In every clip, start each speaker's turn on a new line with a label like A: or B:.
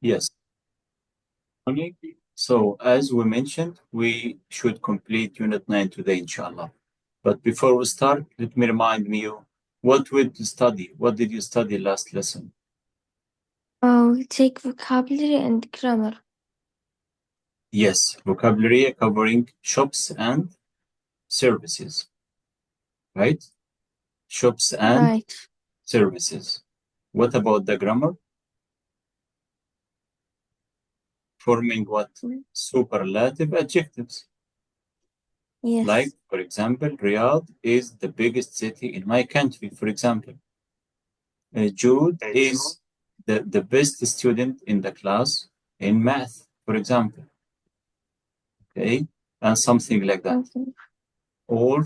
A: Yes. Okay. So as we mentioned, we should complete Unit 9 today, inshallah. But before we start, let me remind you, what would you study? What did you study last lesson?
B: We take vocabulary and grammar.
A: Yes, vocabulary covering shops and services, right? Shops and
B: Right.
A: services. What about the grammar? Forming what? Superlative adjectives.
B: Yes.
A: Like, for example, Riyadh is the biggest city in my country, for example. Jude is the best student in the class in math, for example. Okay, and something like that.
B: Okay.
A: Or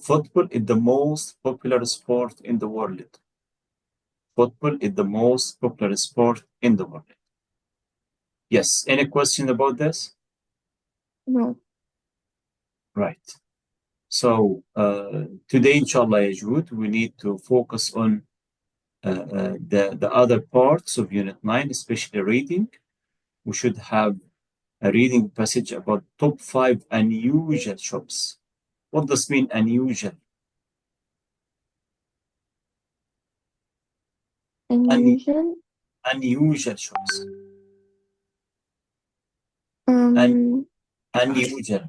A: football is the most popular sport in the world. Football is the most popular sport in the world. Yes, any question about this?
B: No.
A: Right. So today, inshallah, Jude, we need to focus on the other parts of Unit 9, especially reading. We should have a reading passage about top 5 unusual shops. What does mean unusual?
B: Unusual.
A: Unusual shops.
B: Um.
A: Unusual.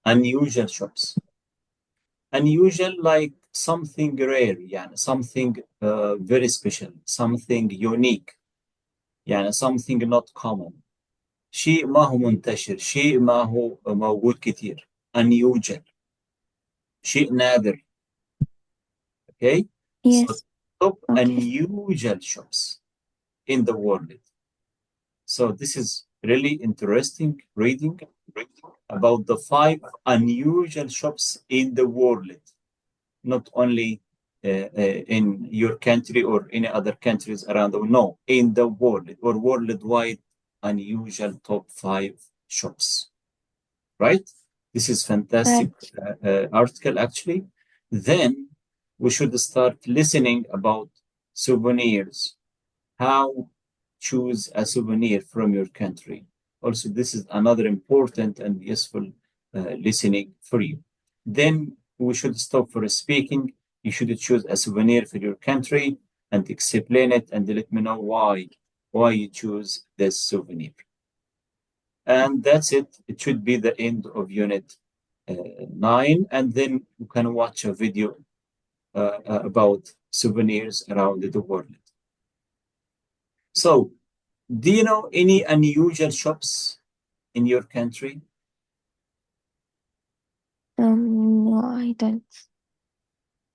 A: Unusual shops. Unusual like something rare, يعني something very special, something unique, يعني something not common. شيء ما هو منتشر، شيء ما هو موجود كتير. Unusual. شيء نادر. Okay? So
B: Yes.
A: top
B: Okay.
A: unusual shops in the world. So this is really interesting reading about the 5 unusual shops in the world, not only in your country or any other countries around the world. No, in the world or worldwide unusual top 5 shops. Right? This is fantastic
B: Right.
A: article actually. Then we should start listening about souvenirs. How choose a souvenir from your country. Also, this is another important and useful listening for you. Then we should stop for speaking. You should choose a souvenir for your country and explain it and let me know why you choose this souvenir. And that's it. It should be the end of unit 9. And then you can watch a video about souvenirs around the world. So, do you know any unusual shops in your country?
B: No, I don't.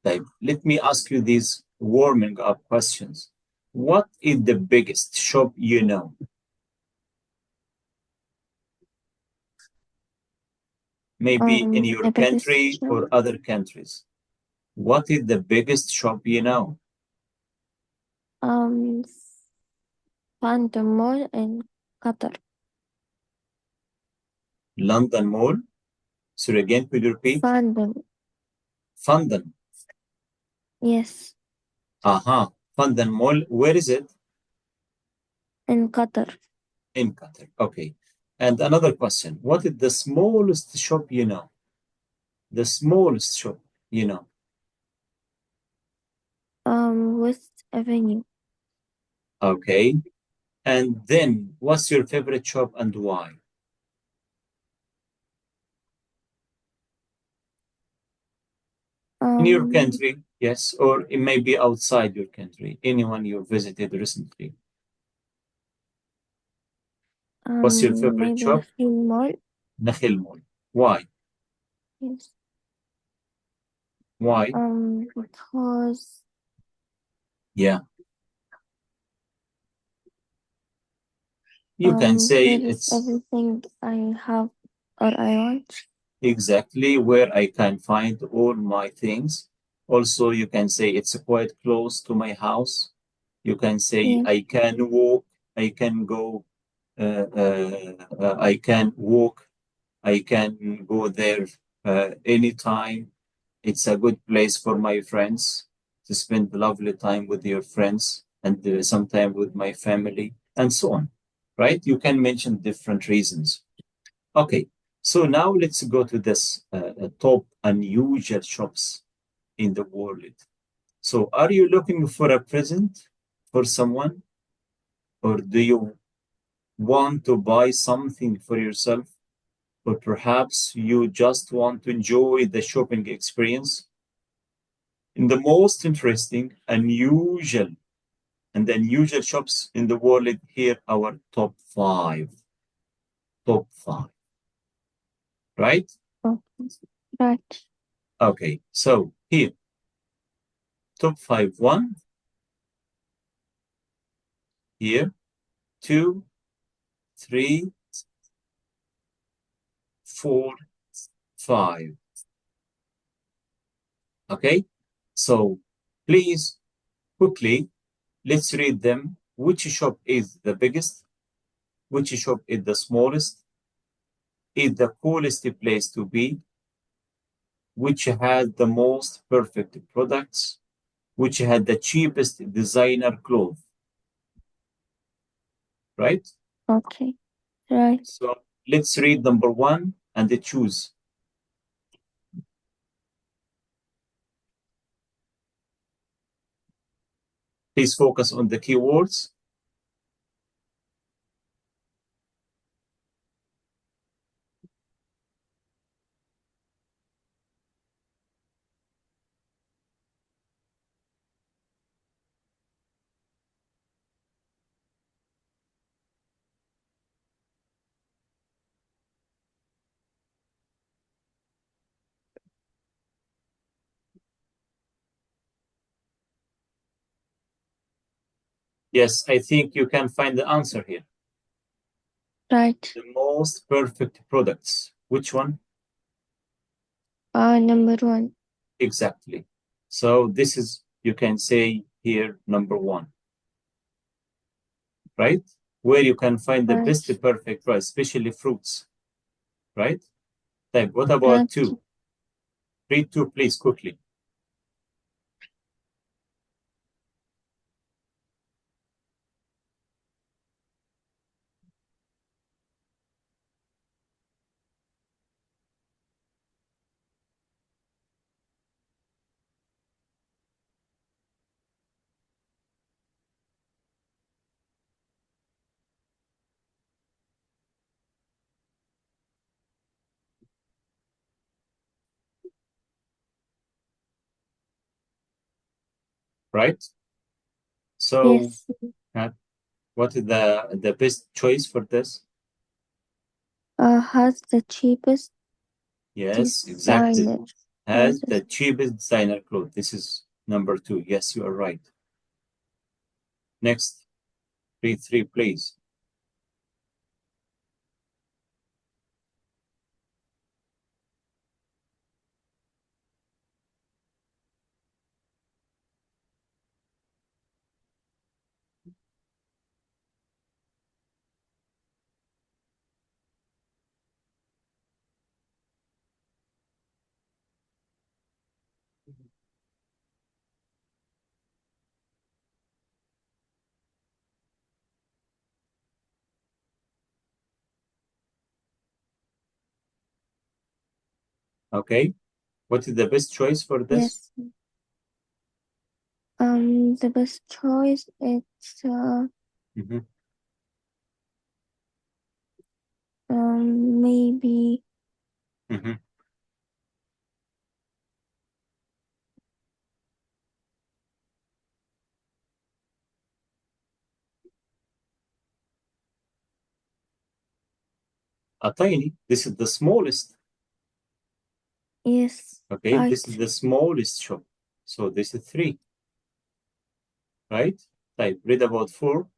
A: Like, let me ask you these warming up questions. What is the biggest shop you know? Maybe in your
B: The biggest
A: country
B: shop.
A: or other countries. What is the biggest shop you know?
B: Um. Phantom Mall in Qatar.
A: London Mall. So again, could you repeat?
B: Phantom.
A: London.
B: Yes.
A: Aha. London Mall. Where is it?
B: In Qatar.
A: In Qatar. Okay. And another question. What is the smallest shop you know? The smallest shop you know?
B: West Avenue.
A: Okay. And then what's your favorite shop and why? In your
B: Um.
A: country, yes, or it may be outside your country, anyone you visited recently. What's your favorite
B: Maybe
A: shop?
B: Nakhil Mall.
A: Nakhil Mall. Why?
B: Yes.
A: Why?
B: Because
A: Yeah. You can say
B: there is
A: it's
B: everything I have or I want.
A: exactly where I can find all my things. Also, you can say it's quite close to my house. You can say
B: Yes.
A: I can walk, I can go, I can walk, I can go there anytime. It's a good place for my friends to spend lovely time with your friends and sometimes with my family, and so on, right? You can mention different reasons. Okay, so now let's go to this top unusual shops in the world. So, are you looking for a present for someone, or do you want to buy something for yourself? Or perhaps you just want to enjoy the shopping experience? In the most interesting, unusual, and unusual shops in the world, here our top five. Top five, right?
B: Okay. Right.
A: Okay, so here, top five. One, here, two, three, four, five. Okay, so please quickly let's read them. Which shop is the biggest? Which shop is the smallest? Is the coolest place to be? Which has the most perfect products? Which had the cheapest designer clothes? Right?
B: Okay. Right.
A: So let's read number one and choose. Please focus on the keywords. Yes, I think you can find the answer here.
B: Right.
A: The most perfect products. Which one?
B: Number one.
A: Exactly. So this is, you can say here, number one, right? Where you can find the
B: Right.
A: best perfect price, especially fruits, right? Like, what about
B: Right.
A: two? Read two, please, quickly, right? So,
B: Yes.
A: uh, what is the best choice for this?
B: Has the cheapest
A: Yes, exactly.
B: designer
A: Has the
B: clothes.
A: cheapest designer clothes. This is number two. Yes, you are right. Next, read three, please. Okay. What is the best choice for this?
B: Yes. The best choice it's
A: Mhm.
B: maybe
A: Mhm. A tiny. This is the smallest.
B: yes.
A: Okay, this is
B: Right.
A: the smallest shop. So this is three, right? Type read about four.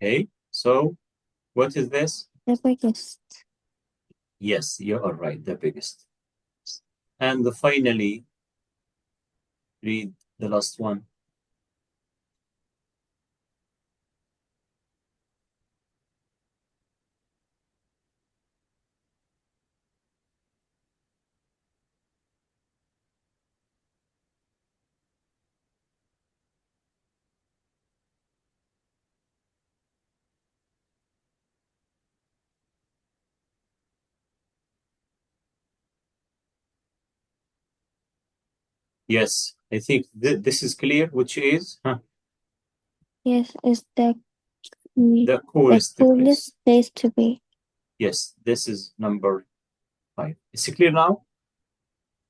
A: Okay, so what is this?
B: The biggest.
A: Yes, you are right, the biggest. And finally, read the last one. Yes, I think this is clear, which is
B: Yes, is
A: the
B: the
A: coolest place.
B: coolest place to be.
A: Yes, this is number 5. Is it clear now?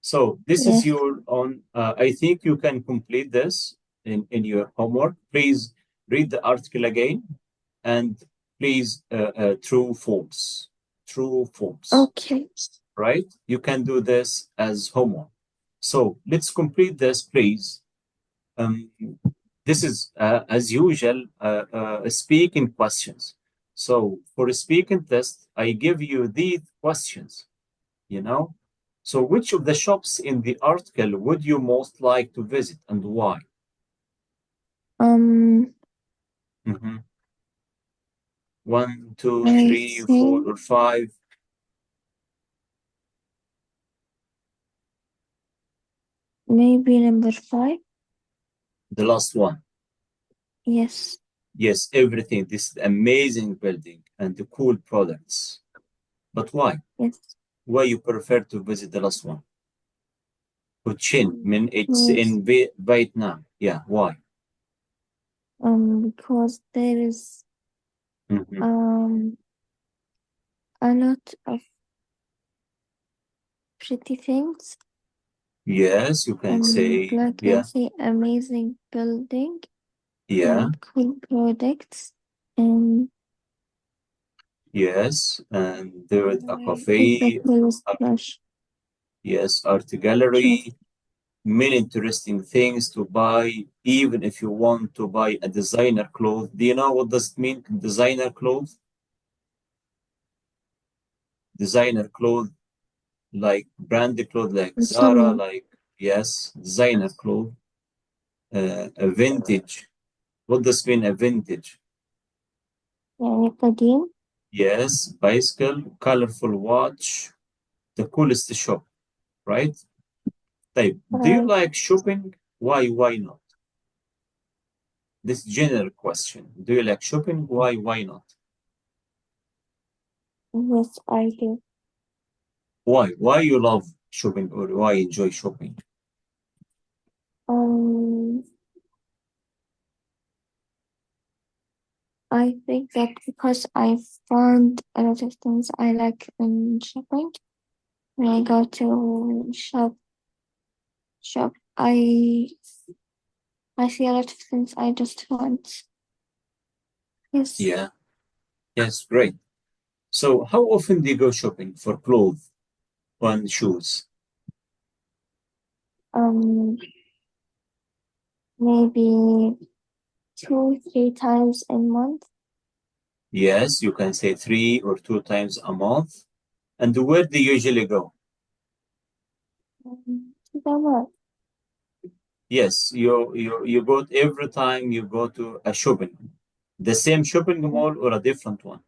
A: So this is
B: Yes.
A: your own. I think you can complete this in your homework. Please read the article again and please true, false. True, false.
B: Okay.
A: Right? You can do this as homework. So let's complete this, please. This is, as usual, speaking questions. So for a speaking test, I give you these questions, you know? So which of the shops in the article would you most like to visit and why? Mhm. 1, 2,
B: I
A: 3, 4,
B: think
A: or 5.
B: maybe number 5.
A: The last one.
B: Yes.
A: Yes, everything. This is amazing building and the cool products. But why?
B: Yes.
A: Why you prefer to visit the last one? Ho Chi Minh, it's
B: Because
A: in Vietnam. Yeah, why?
B: because there is
A: Mhm.
B: a lot of pretty things
A: Yes, you can
B: and
A: say,
B: like
A: yeah,
B: I say amazing building
A: yeah,
B: and cool products and
A: yes. And there is a
B: it's the
A: cafe,
B: coolest
A: art,
B: rush
A: yes, art
B: shop.
A: gallery, many interesting things to buy, even if you want to buy a designer clothes. Do you know what does it mean, designer clothes? Designer clothes, like branded clothes, like Zara,
B: Some
A: like, yes, designer clothes, a vintage. What does mean a vintage?
B: يعني قديم.
A: Yes, bicycle, colorful watch, the coolest shop, right? طيب, do you
B: Right.
A: like shopping? Why not? This general question. Do you like shopping? Why not?
B: Yes, I do.
A: Why? Why you love shopping or why enjoy shopping?
B: Um, I think that because I found a lot of things I like in shopping. When I go to shop, I see a lot of things I just want. Yes.
A: Yeah, yes, great. So how often do you go shopping for clothes and shoes?
B: Um, maybe 2, 3 times a month.
A: Yes, you can say 3 or 2 times a month. And where do you usually go?
B: To the mall.
A: Yes, you go every time you go to a shopping. The same shopping mall or a different one?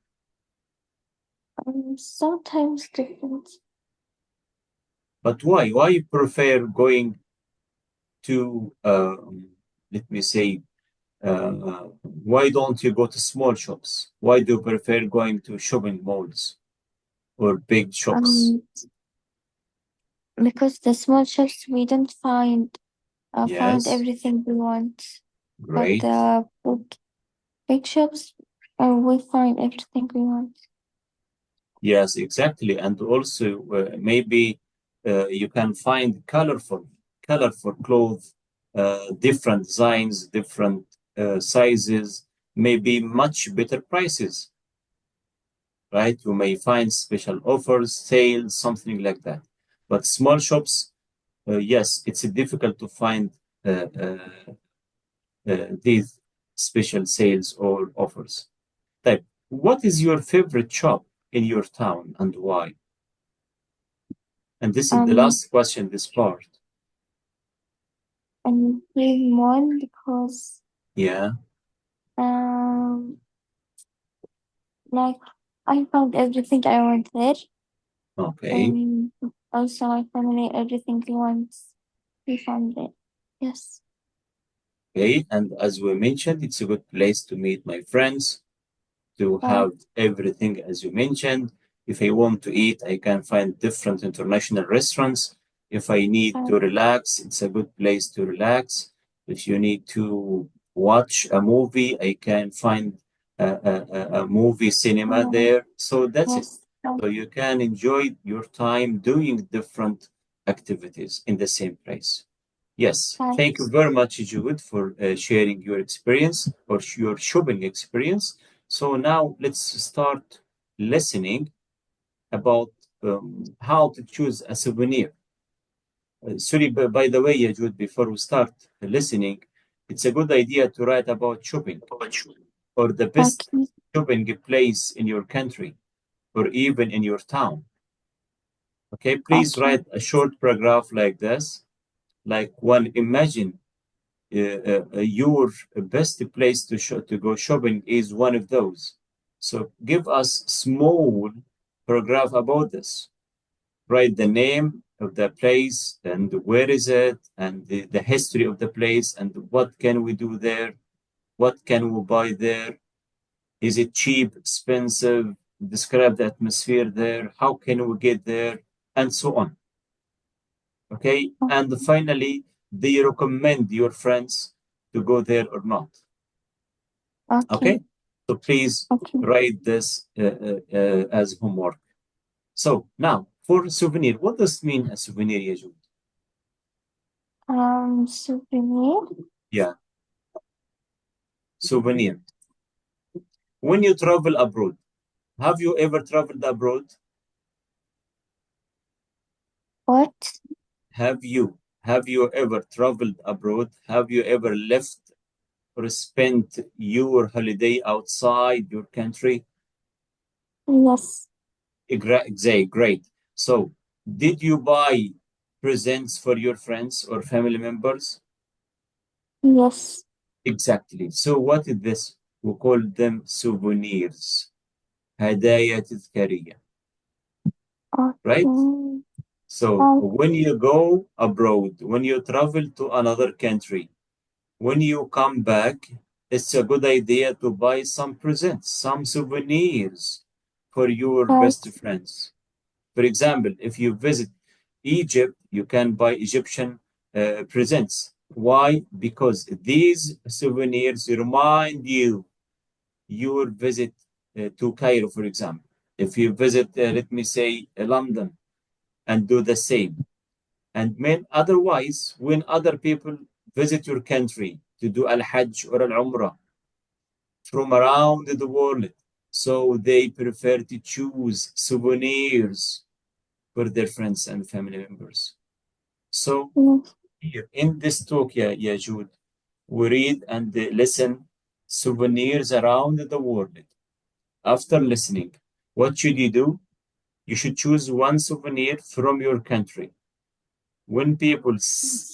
B: Sometimes different.
A: But why? Why you prefer going to, let me say, why don't you go to small shops? Why do you prefer going to shopping malls or big shops?
B: Because the small shops we don't find
A: Yes,
B: everything we want, but
A: great.
B: the big shops we find everything we want.
A: Yes, exactly. And also, maybe you can find colorful clothes, different designs, different sizes, maybe much better prices, right? You may find special offers, sales, something like that. But small shops, yes, it's difficult to find uh, these special sales or offers. Type, what is your favorite shop in your town and why? And this is the
B: Um,
A: last question, this part.
B: and big one because
A: Yeah,
B: um, like I found everything I want there,
A: okay.
B: and also my family everything he wants we found there. Yes,
A: Okay, and as we mentioned, it's a good place to meet my friends, to
B: right,
A: have everything as you mentioned. If I want to eat, I can find different international restaurants. If I need
B: right,
A: to relax, it's a good place to relax. If you need to watch a movie, I can find a movie cinema
B: uh,
A: there. So that's it.
B: yes, right,
A: So you can enjoy your time doing different activities in the same place. Yes,
B: right.
A: thank you very much, Jude, for sharing your experience or your shopping experience. So now let's start listening about how to choose a souvenir. Sorry, by the way, Jude, before we start listening, it's a good idea to write about shopping or the best
B: Okay,
A: shopping place in your country or even in your town. Okay, please
B: okay,
A: write a short paragraph like this, like one imagine your best place to go shopping is one of those. So give us small paragraph about this. Write the name of the place and where is it and the history of the place and what can we do there, what can we buy there, is it cheap, expensive, describe the atmosphere there, how can we get there, and so on. Okay, and finally, do you recommend your friends to go there or not?
B: okay,
A: Okay, so please
B: okay.
A: write this as homework. So now for souvenir, what does it mean a souvenir, Yajud?
B: Souvenir.
A: Yeah, souvenir. When you travel abroad, have you ever traveled abroad?
B: What?
A: Have you ever traveled abroad? Have you ever left or spent your holiday outside your country?
B: Yes,
A: Exactly, great. So, did you buy presents for your friends or family members?
B: yes.
A: Exactly. So, what is this? We call them souvenirs. هدايا تذكارية, right?
B: Okay,
A: So,
B: right.
A: when you go abroad, when you travel to another country, when you come back, it's a good idea to buy some presents, some souvenirs for your
B: Right.
A: best friends. For example, if you visit Egypt, you can buy Egyptian presents. Why? Because these souvenirs remind you your visit to Cairo, for example. If you visit, let me say, London, and do the same. And otherwise, when other people visit your country to do Al Hajj or Al Umrah from around the world, so they prefer to choose souvenirs for their friends and family members. So
B: Yes.
A: here in this talk, yeah, Jude, we read and listen souvenirs around the world. After listening, what should you do? You should choose one souvenir from your country. When people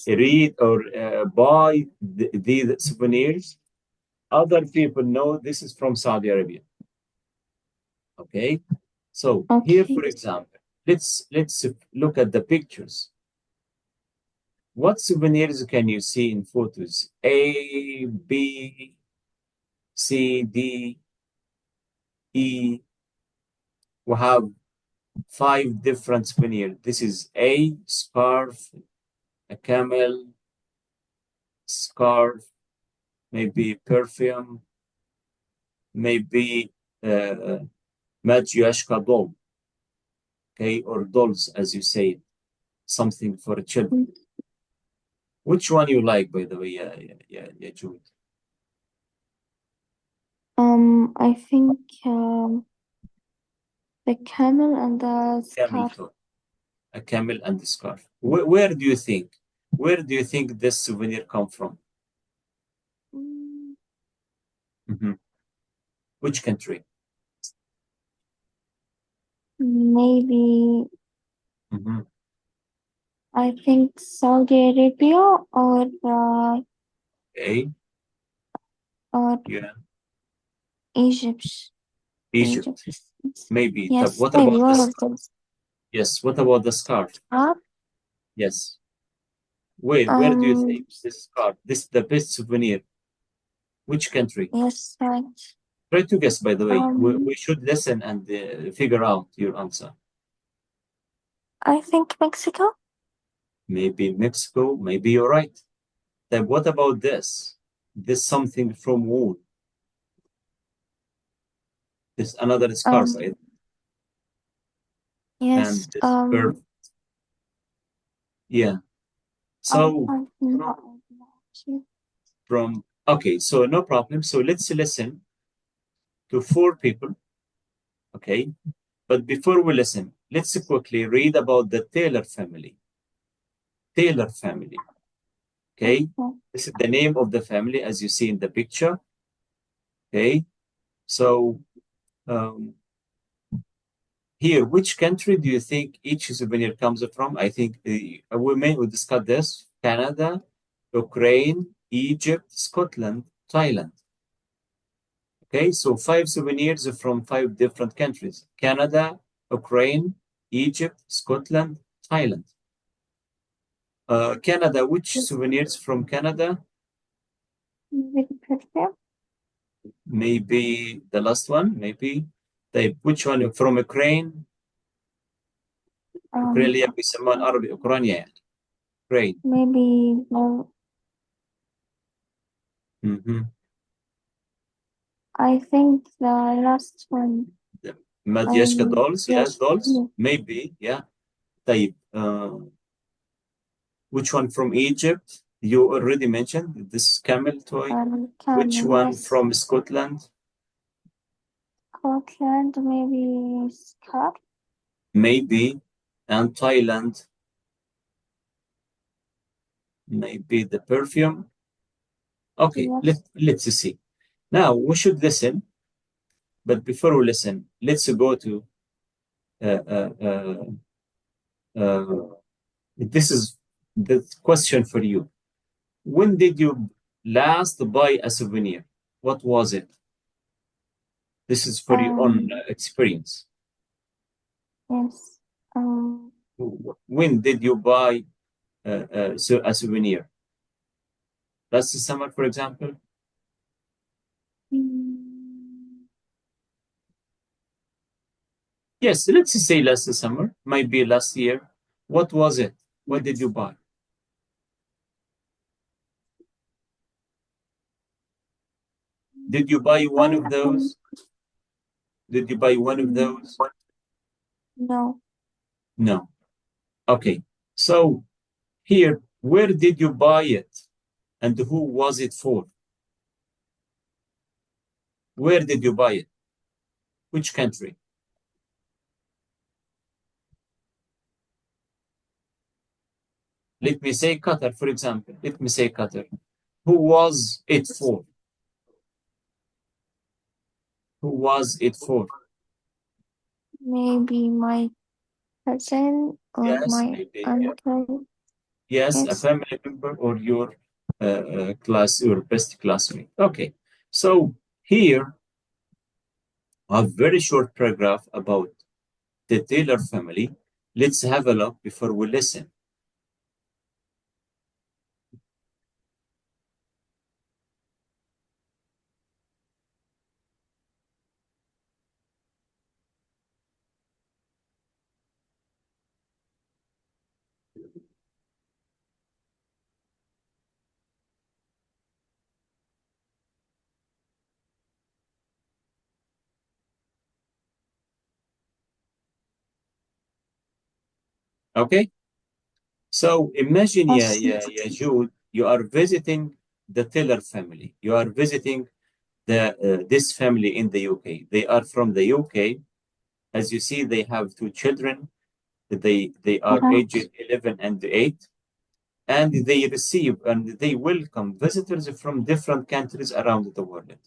A: read or buy these souvenirs, other people know this is from Saudi Arabia. Okay, so here,
B: Okay.
A: for example, let's look at the pictures. What souvenirs can you see in photos? A, B, C, D, E. We have five different souvenirs. This is A, scarf, a camel, scarf, maybe perfume, maybe uh, matryoshka doll, okay, or dolls, as you say, something for children. Which one you like, by the way, yeah, Jude?
B: I think the camel and the
A: Camel
B: scarf.
A: toe. A camel and a scarf. Where do you think? Where do you think this souvenir come from?
B: Mm,
A: Mhm. Which country?
B: maybe
A: Mhm.
B: I think Saudi Arabia
A: Okay,
B: or
A: yeah,
B: Egypt. Egypt.
A: Egypt, maybe.
B: Yes,
A: What
B: maybe
A: about
B: one
A: this?
B: of those.
A: Yes, what about the scarf?
B: Uh,
A: Yes. Where do you think
B: um,
A: this scarf, this is the best souvenir? Which country?
B: yes, right.
A: Try to guess, by the way. We
B: Um,
A: should listen and figure out your answer.
B: I think Mexico.
A: Maybe Mexico, maybe you're right. Then what about this? This something from wool. This another scarf,
B: Um,
A: and
B: yes.
A: this perf. Yeah.
B: I
A: So
B: have no idea.
A: from okay, so no problem. So let's listen to four people. Okay. But before we listen, let's quickly read about the Taylor family. Taylor family. Okay.
B: Okay.
A: This is the name of the family as you see in the picture. Okay. So um, here, which country do you think each souvenir comes from? I think we may discuss this: Canada, Ukraine, Egypt, Scotland, Thailand. Okay, so five souvenirs from five different countries: Canada, Ukraine, Egypt, Scotland, Thailand. Canada, which souvenirs from Canada?
B: With perfume.
A: Maybe the last one, maybe. طيب, which one from Ukraine? Ukraine اللي
B: Um,
A: بيسموها العربي أوكرانيا يعني. Ukraine.
B: maybe no.
A: Mhm.
B: I think the last one.
A: Madhyashka dolls, yeah,
B: Yes.
A: dolls, maybe, yeah. طيب, which one from Egypt? You already mentioned this camel toy. Which
B: Camel.
A: one
B: Yes.
A: from Scotland?
B: Scotland. Maybe scarf.
A: Maybe. And Thailand, maybe the perfume. Okay,
B: Yes.
A: let's see. Now we should listen, but before we listen, let's go to uh, uh, uh, uh, this is the question for you. When did you last buy a souvenir? What was it? This is for your own
B: Um.
A: experience.
B: Yes. Um.
A: When did you buy a souvenir? Last summer, for example?
B: mm,
A: Yes, let's say last summer, might be last year. What was it? What did you buy? Did you buy one
B: I
A: of
B: think
A: those? Did you buy one of
B: mm,
A: those?
B: no.
A: No. Okay. So here, where did you buy it? And who was it for? Where did you buy it? Which country? Let me say Qatar, for example. Let me say Qatar. Who was it for? Who was it for?
B: Maybe my cousin or
A: Yes,
B: my
A: maybe.
B: uncle.
A: Yes, a
B: Yes.
A: family member or your class, your best classmate. Okay. So here, a very short paragraph about the Taylor family. Let's have a look before we listen. Okay. So imagine,
B: Yes.
A: Jude, you are visiting the Taylor family. You are visiting this family in the UK. They are from the UK. As you see, they have two children. They are
B: Uh-huh.
A: aged 11 and 8, and they receive and they welcome visitors from different countries around the world.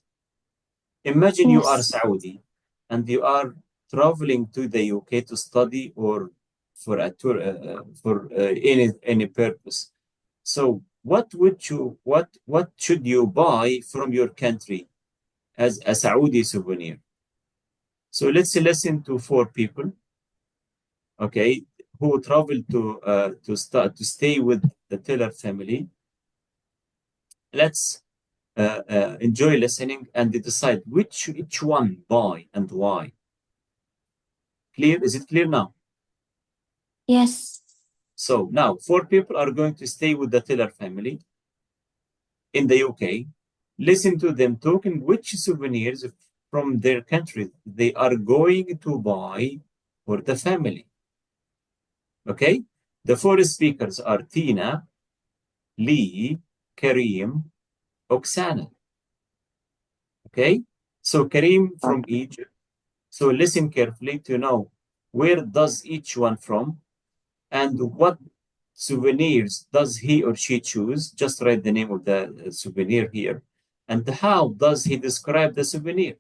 A: Imagine you are
B: Yes.
A: Saudi and you are traveling to the UK to study or for a tour, any purpose. So what should you buy from your country as a Saudi souvenir? So let's listen to 4 people, okay, who traveled to stay with the Taylor family. Let's enjoy listening and decide which one buy and why. Clear? Is it clear now?
B: Yes.
A: So now 4 people are going to stay with the Taylor family in the UK. Listen to them talking which souvenirs from their country they are going to buy for the family. Okay? The 4 speakers are Tina, Lee, Kareem, Oksana. Okay? So Kareem from Egypt. So listen carefully to know where does each one from and what souvenirs does he or she choose. Just write the name of the souvenir here. And how does he describe the souvenir?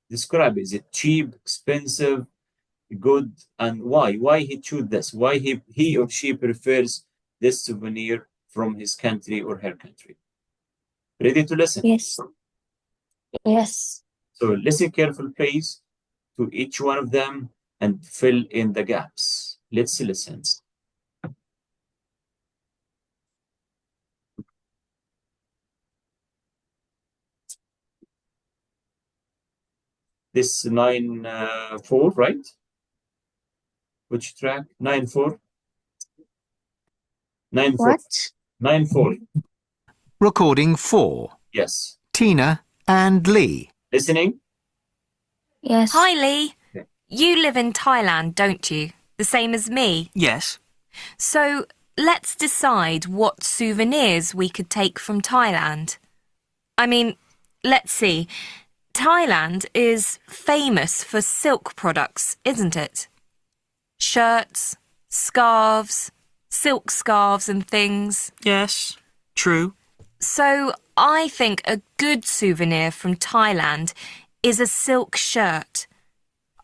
A: Describe, is it cheap, expensive, good, and why? Why he choose this? Why he or she prefers this souvenir from his country or her country? Ready to listen?
B: Yes. Yes.
A: So listen carefully, please, to each one of them and fill in the gaps. Let's listen. This 9-4, right? Which track? 9-4? 9-4.
B: What?
A: 9-4.
C: Recording 4.
A: Yes.
C: Tina and Lee.
A: Listening?
B: Yes.
D: Hi, Lee.
A: Okay.
D: You live in Thailand, don't you? The same as me.
E: Yes.
D: So let's decide what souvenirs we could take from Thailand. I mean, let's see. Thailand is famous for silk products, isn't it? Shirts, scarves, silk scarves and things.
E: Yes. True.
D: So I think a good souvenir from Thailand is a silk shirt.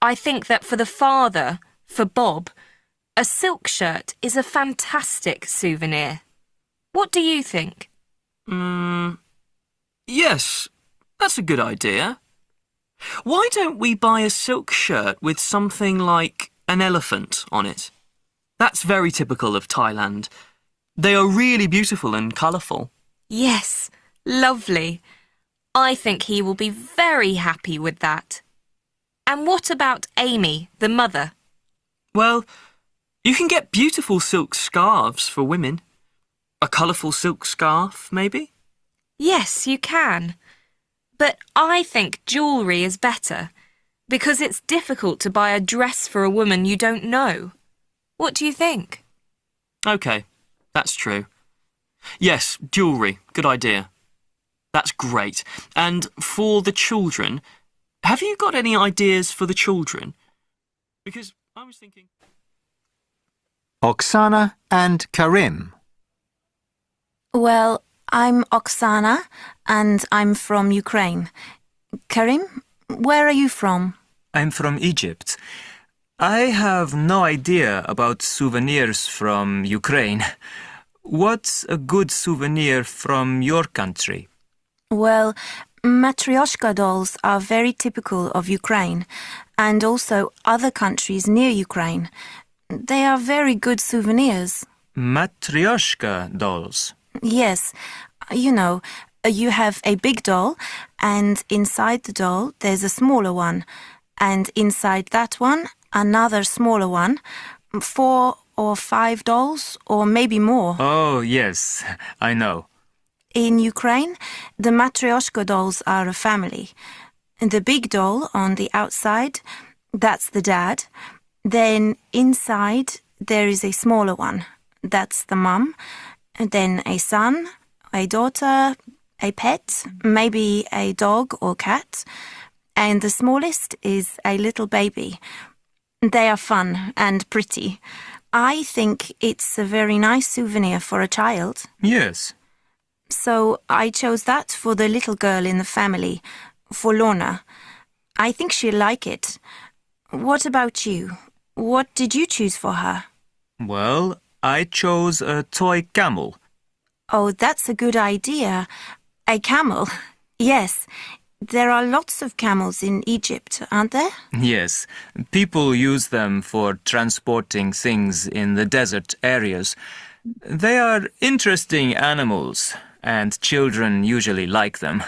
D: I think that for the father, for Bob, a silk shirt is a fantastic souvenir. What do you think?
E: Yes. That's a good idea. Why don't we buy a silk shirt with something like an elephant on it? That's very typical of Thailand. They are really beautiful and colourful.
D: Yes, lovely. I think he will be very happy with that. And what about Amy, the mother?
E: Well, you can get beautiful silk scarves for women. A colourful silk scarf, maybe?
D: Yes, you can. But I think jewellery is better, because it's difficult to buy a dress for a woman you don't know. What do you think?
E: OK, that's true. Yes, jewellery. Good idea. That's great. And for the children, have you got any ideas for the children? Because I was thinking...
C: Oksana and Karim.
F: Well, I'm Oksana and I'm from Ukraine. Karim, where are you from?
G: I'm from Egypt. I have no idea about souvenirs from Ukraine. What's a good souvenir from your country?
F: Well, matryoshka dolls are very typical of Ukraine and also other countries near Ukraine. They are very good souvenirs.
G: Matryoshka dolls.
F: Yes, you know, you have a big doll and inside the doll there's a smaller one and inside that one another smaller one, 4 or 5 dolls or maybe more.
G: Oh, yes, I know.
F: In Ukraine, the matryoshka dolls are a family. The big doll on the outside, that's the dad. Then inside there is a smaller one, that's the mum. Then a son, a daughter, a pet, maybe a dog or cat. And the smallest is a little baby. They are fun and pretty. I think it's a very nice souvenir for a child.
G: Yes.
F: So I chose that for the little girl in the family, for Lorna. I think she'll like it. What about you? What did you choose for her?
G: Well, I chose a toy camel.
F: Oh, that's a good idea. A camel? Yes. There are lots of camels in Egypt, aren't there?
G: Yes, people use them for transporting things in the desert areas. They are interesting animals, and children usually like them.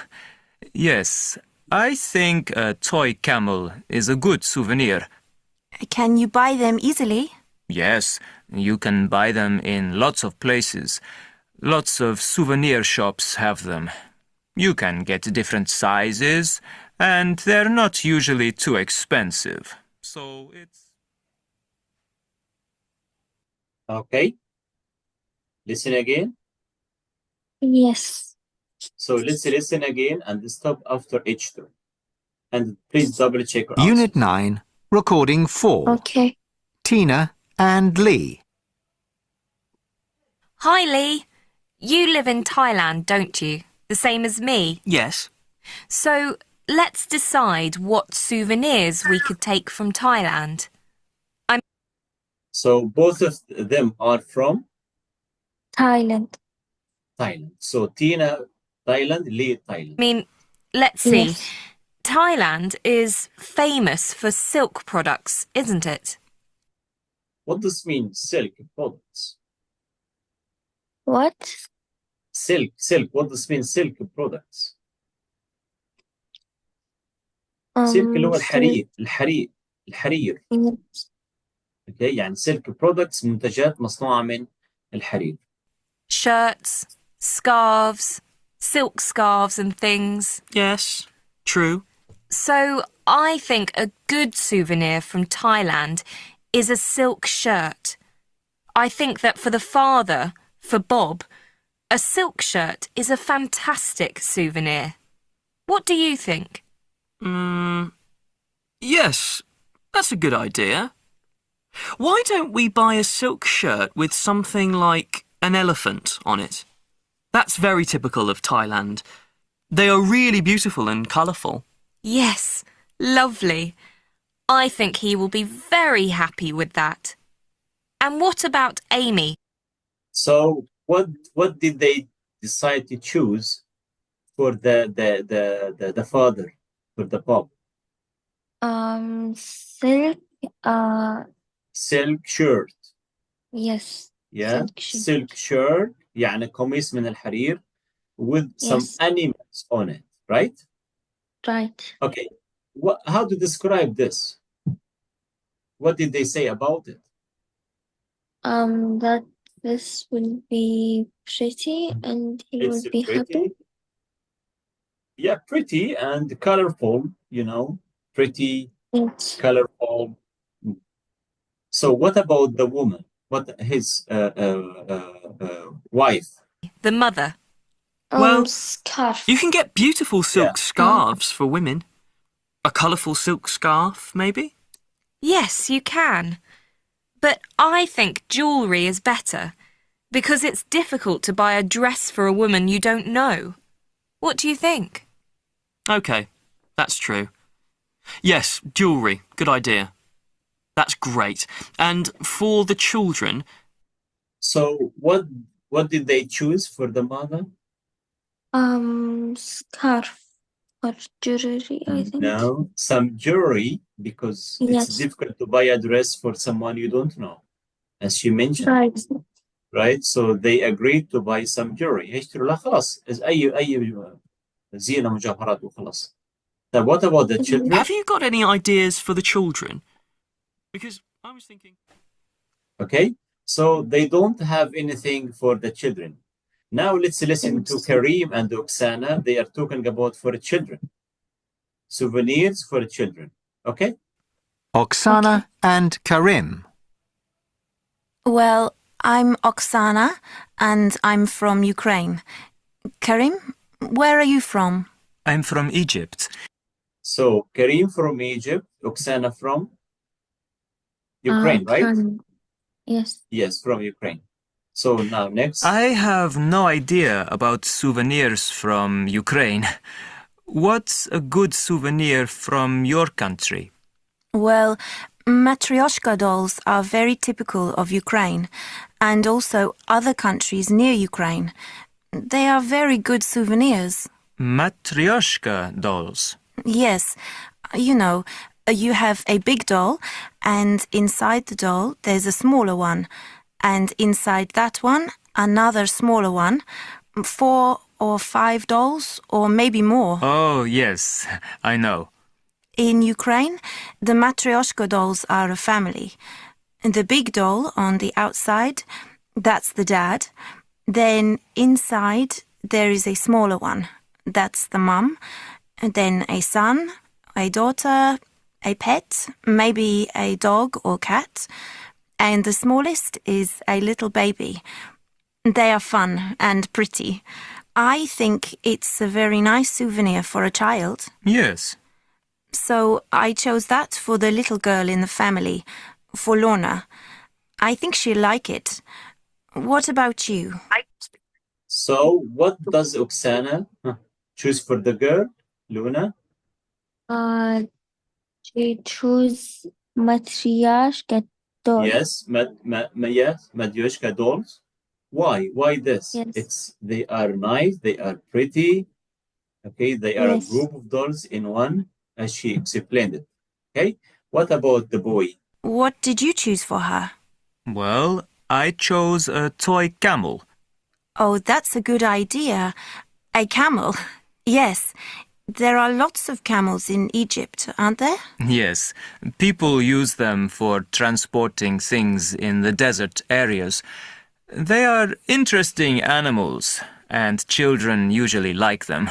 G: Yes, I think a toy camel is a good souvenir.
F: Can you buy them easily?
G: Yes, you can buy them in lots of places. Lots of souvenir shops have them. You can get different sizes, and they're not usually too expensive. So it's...
A: Okay. Listen again.
B: Yes.
A: So let's listen again and stop after each turn. And please double check your
C: Unit
A: answers.
C: 9, Recording 4.
B: Okay.
C: Tina and Lee.
D: Hi, Lee. You live in Thailand, don't you? The same as me.
E: Yes.
D: So let's decide what souvenirs we could take from Thailand.
A: So both of them are from
B: Thailand.
A: Thailand. So Tina, Thailand, Lee, Thailand.
D: I mean, let's see.
B: Yes.
D: Thailand is famous for silk products, isn't it?
A: What does mean silk products?
B: What?
A: Silk. What does mean silk products? silk اللي هو الحرير.
B: Yes.
A: اوكي يعني silk products منتجات مصنوعة من الحرير.
D: Shirts, scarves, silk scarves and things.
E: Yes. True.
D: So I think a good souvenir from Thailand is a silk shirt. I think that for the father, for Bob, a silk shirt is a fantastic souvenir. What do you think?
E: Yes, that's a good idea. Why don't we buy a silk shirt with something like an elephant on it? That's very typical of Thailand. They are really beautiful and colourful.
D: Yes, lovely. I think he will be very happy with that. And what about Amy?
A: So what did they decide to choose for the father, for the Bob?
B: Silk.
A: Silk shirt.
B: Yes.
A: Yeah.
B: Silk shirt.
A: Silk shirt يعني قميص من الحرير with some
B: Yes.
A: animals on it, right?
B: Right.
A: Okay. How to describe this? What did they say about it?
B: That this will be pretty and he
A: It's
B: will be
A: pretty.
B: happy.
A: Yeah, pretty and colorful, you know, pretty,
B: Yes.
A: colorful. So what about the woman? What his wife?
D: The mother.
E: Well,
B: Scarf.
E: You can get beautiful silk
A: Yeah.
E: scarves for women. A colourful silk scarf, maybe?
D: Yes, you can. But I think jewellery is better because it's difficult to buy a dress for a woman you don't know. What do you think?
E: OK, that's true. Yes, jewellery. Good idea. That's great. And for the children...
A: So what did they choose for the mother?
B: Scarf or jewelry, I think.
A: No, some jewelry because it's
B: Yes.
A: difficult to buy a dress for someone you don't know, as you mentioned,
B: Right.
A: right? So they agreed to buy some jewelry. يشتروا لها خلاص أي زينة مجوهرات وخلاص. Now what about the children?
E: Have you got any ideas for the children? Because I was thinking...
A: Okay, so they don't have anything for the children. Now let's listen to Kareem and Oksana. They are talking about for children. Souvenirs for children. Okay?
C: Oksana and Karim.
F: Well, I'm Oksana and I'm from Ukraine. Karim, where are you from?
G: I'm from Egypt.
A: So Kareem from Egypt, Oksana from Ukraine, right?
B: Yes.
A: Yes, from Ukraine. So now next.
G: I have no idea about souvenirs from Ukraine. What's a good souvenir from your country?
F: Well, matryoshka dolls are very typical of Ukraine and also other countries near Ukraine. They are very good souvenirs.
G: Matryoshka dolls.
F: Yes, you know, you have a big doll, and inside the doll there's a smaller one, and inside that one another smaller one, 4 or 5 dolls, or maybe more.
G: Oh, yes, I know.
F: In Ukraine, the matryoshka dolls are a family. The big doll on the outside, that's the dad. Then inside there is a smaller one, that's the mum. And then a son, a daughter, a pet, maybe a dog or cat. And the smallest is a little baby. They are fun and pretty. I think it's a very nice souvenir for a child.
G: Yes.
F: So I chose that for the little girl in the family, for Lorna. I think she'll like it. What about you?
A: So what does Oksana choose for the girl, Luna?
B: She choose matryoshka doll.
A: Yes, yes, Madyoshka dolls. Why? Why this?
B: Yes.
A: They are nice, they are pretty. Okay, they are
B: Yes.
A: a group of dolls in one, as she explained it. Okay, what about the boy?
F: What did you choose for her?
G: Well, I chose a toy camel.
F: Oh, that's a good idea. A camel. Yes. There are lots of camels in Egypt, aren't there?
G: Yes, people use them for transporting things in the desert areas. They are interesting animals, and children usually like them.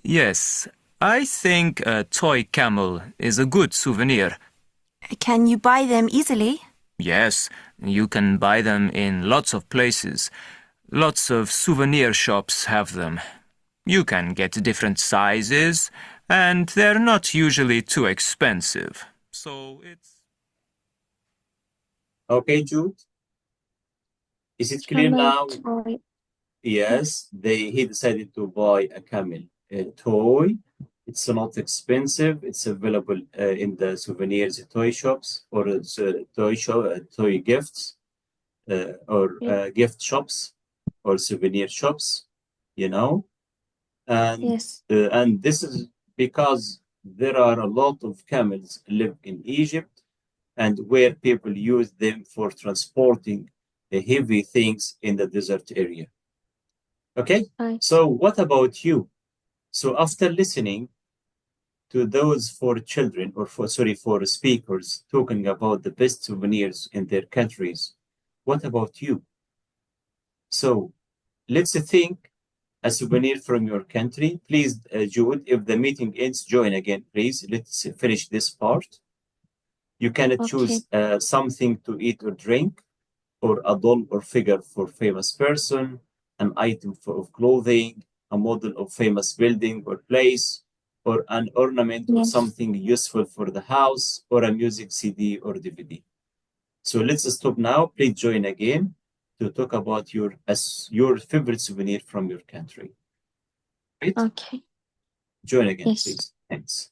G: Yes, I think a toy camel is a good souvenir.
F: Can you buy them easily?
G: Yes, you can buy them in lots of places. Lots of souvenir shops have them. You can get different sizes, and they're not usually too expensive. So it's...
A: Okay, Jude? Is it clear now?
B: Toy.
A: Yes, he decided to buy a camel toy. It's not expensive. It's available in the souvenirs toy shops or toy gifts or gift shops or souvenir shops, you know. And
B: Yes.
A: and this is because there are a lot of camels live in Egypt, and where people use them for transporting heavy things in the desert area. Okay, so what about you? So after listening to those four children, or for speakers talking about the best souvenirs in their countries, what about you? So let's think a souvenir from your country. Please, Jude, if the meeting ends, join again, please. Let's finish this part. You can choose something to eat or drink, or a doll or figure for famous person, an item of clothing, a model of famous building or place, or an ornament or something useful for the house, or a music CD or DVD. So let's stop now. Please join again to talk about your favorite souvenir from your country. Right?
B: Okay.
A: Join again,
B: Yes.
A: please. Thanks.